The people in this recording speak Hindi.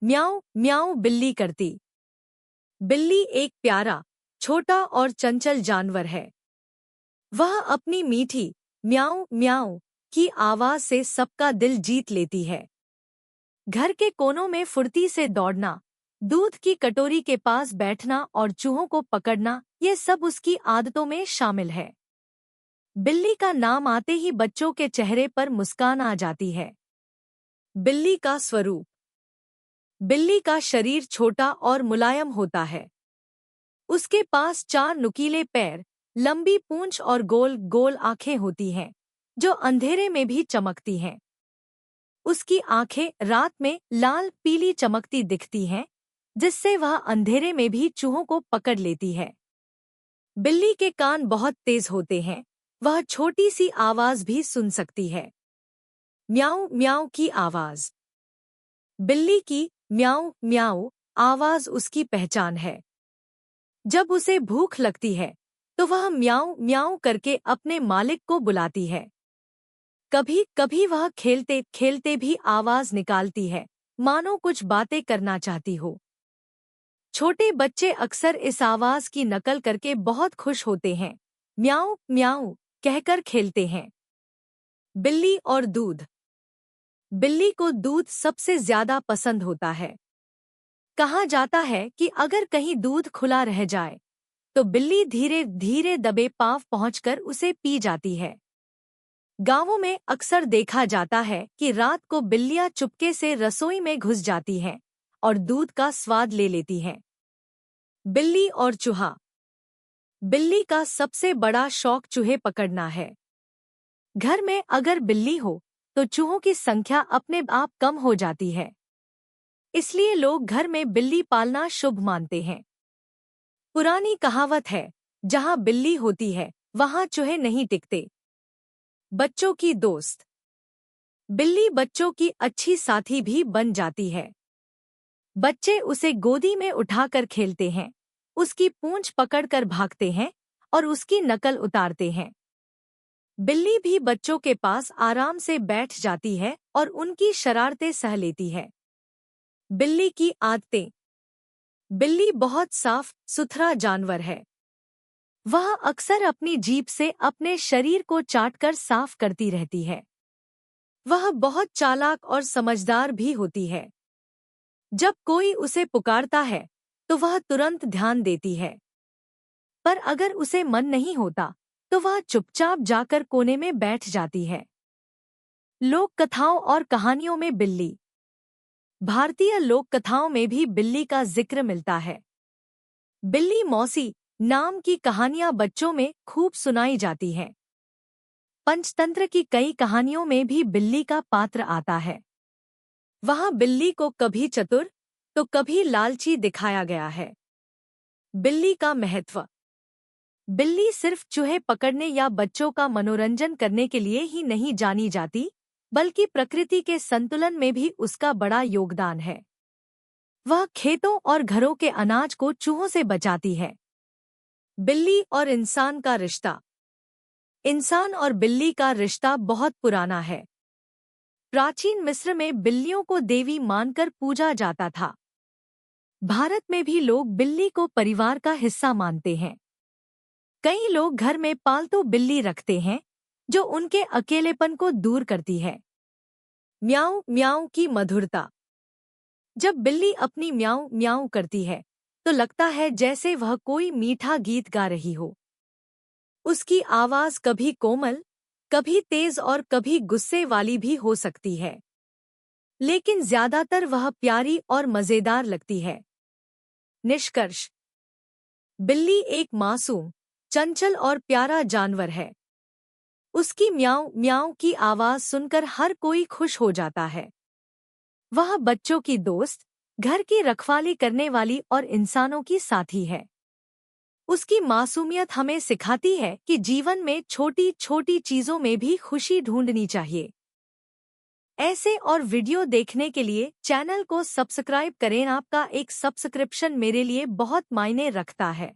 म्याऊं म्याऊं बिल्ली करती। बिल्ली एक प्यारा, छोटा और चंचल जानवर है। वह अपनी मीठी म्याऊं म्याऊं की आवाज से सबका दिल जीत लेती है। घर के कोनों में फुर्ती से दौड़ना, दूध की कटोरी के पास बैठना और चूहों को पकड़ना, ये सब उसकी आदतों में शामिल है। बिल्ली का नाम आते ही बच्चों के चेहरे पर मुस्कान आ जाती है। बिल्ली का स्वरूप। बिल्ली का शरीर छोटा और मुलायम होता है। उसके पास 4 नुकीले पैर, लंबी पूंछ और गोल गोल आंखें होती हैं, जो अंधेरे में भी चमकती हैं। उसकी आंखें रात में लाल पीली चमकती दिखती हैं, जिससे वह अंधेरे में भी चूहों को पकड़ लेती है। बिल्ली के कान बहुत तेज होते हैं, वह छोटी सी आवाज भी सुन सकती है। म्याऊं म्याऊं की आवाज। बिल्ली की म्याऊं म्याऊं आवाज उसकी पहचान है। जब उसे भूख लगती है तो वह म्याऊं म्याऊं करके अपने मालिक को बुलाती है। कभी कभी वह खेलते खेलते भी आवाज निकालती है, मानो कुछ बातें करना चाहती हो। छोटे बच्चे अक्सर इस आवाज की नकल करके बहुत खुश होते हैं, म्याऊं म्याऊं कहकर खेलते हैं। बिल्ली और दूध। बिल्ली को दूध सबसे ज्यादा पसंद होता है। कहा जाता है कि अगर कहीं दूध खुला रह जाए तो बिल्ली धीरे धीरे दबे पांव पहुंचकर उसे पी जाती है। गांवों में अक्सर देखा जाता है कि रात को बिल्लियां चुपके से रसोई में घुस जाती हैं और दूध का स्वाद ले लेती हैं। बिल्ली और चूहा। बिल्ली का सबसे बड़ा शौक चूहे पकड़ना है। घर में अगर बिल्ली हो तो चूहों की संख्या अपने आप कम हो जाती है। इसलिए लोग घर में बिल्ली पालना शुभ मानते हैं। पुरानी कहावत है, जहां बिल्ली होती है वहां चूहे नहीं टिकते। बच्चों की दोस्त। बिल्ली बच्चों की अच्छी साथी भी बन जाती है। बच्चे उसे गोदी में उठाकर खेलते हैं, उसकी पूंछ पकड़कर भागते हैं और उसकी नकल उतारते हैं। बिल्ली भी बच्चों के पास आराम से बैठ जाती है और उनकी शरारतें सह लेती है। बिल्ली की आदतें। बिल्ली बहुत साफ सुथरा जानवर है। वह अक्सर अपनी जीभ से अपने शरीर को चाटकर साफ करती रहती है। वह बहुत चालाक और समझदार भी होती है। जब कोई उसे पुकारता है तो वह तुरंत ध्यान देती है। पर अगर उसे मन नहीं होता तो वह चुपचाप जाकर कोने में बैठ जाती है। लोक कथाओं और कहानियों में बिल्ली। भारतीय लोक कथाओं में भी बिल्ली का जिक्र मिलता है। बिल्ली मौसी नाम की कहानियां बच्चों में खूब सुनाई जाती हैं। पंचतंत्र की कई कहानियों में भी बिल्ली का पात्र आता है। वहां बिल्ली को कभी चतुर तो कभी लालची दिखाया गया है। बिल्ली का महत्व। बिल्ली सिर्फ चूहे पकड़ने या बच्चों का मनोरंजन करने के लिए ही नहीं जानी जाती, बल्कि प्रकृति के संतुलन में भी उसका बड़ा योगदान है। वह खेतों और घरों के अनाज को चूहों से बचाती है। बिल्ली और इंसान का रिश्ता। इंसान और बिल्ली का रिश्ता बहुत पुराना है। प्राचीन मिस्र में बिल्लियों को देवी मानकर पूजा जाता था। भारत में भी लोग बिल्ली को परिवार का हिस्सा मानते हैं। कई लोग घर में पालतू बिल्ली रखते हैं, जो उनके अकेलेपन को दूर करती है। म्याऊं म्याऊं की मधुरता। जब बिल्ली अपनी म्याऊं म्याऊं करती है तो लगता है जैसे वह कोई मीठा गीत गा रही हो। उसकी आवाज कभी कोमल, कभी तेज और कभी गुस्से वाली भी हो सकती है, लेकिन ज्यादातर वह प्यारी और मजेदार लगती है। निष्कर्ष। बिल्ली एक मासूम, चंचल और प्यारा जानवर है। उसकी म्याऊं म्याऊं की आवाज सुनकर हर कोई खुश हो जाता है। वह बच्चों की दोस्त, घर की रखवाली करने वाली और इंसानों की साथी है। उसकी मासूमियत हमें सिखाती है कि जीवन में छोटी छोटी चीजों में भी खुशी ढूंढनी चाहिए। ऐसे और वीडियो देखने के लिए चैनल को सब्सक्राइब करें। आपका एक सब्सक्रिप्शन मेरे लिए बहुत मायने रखता है।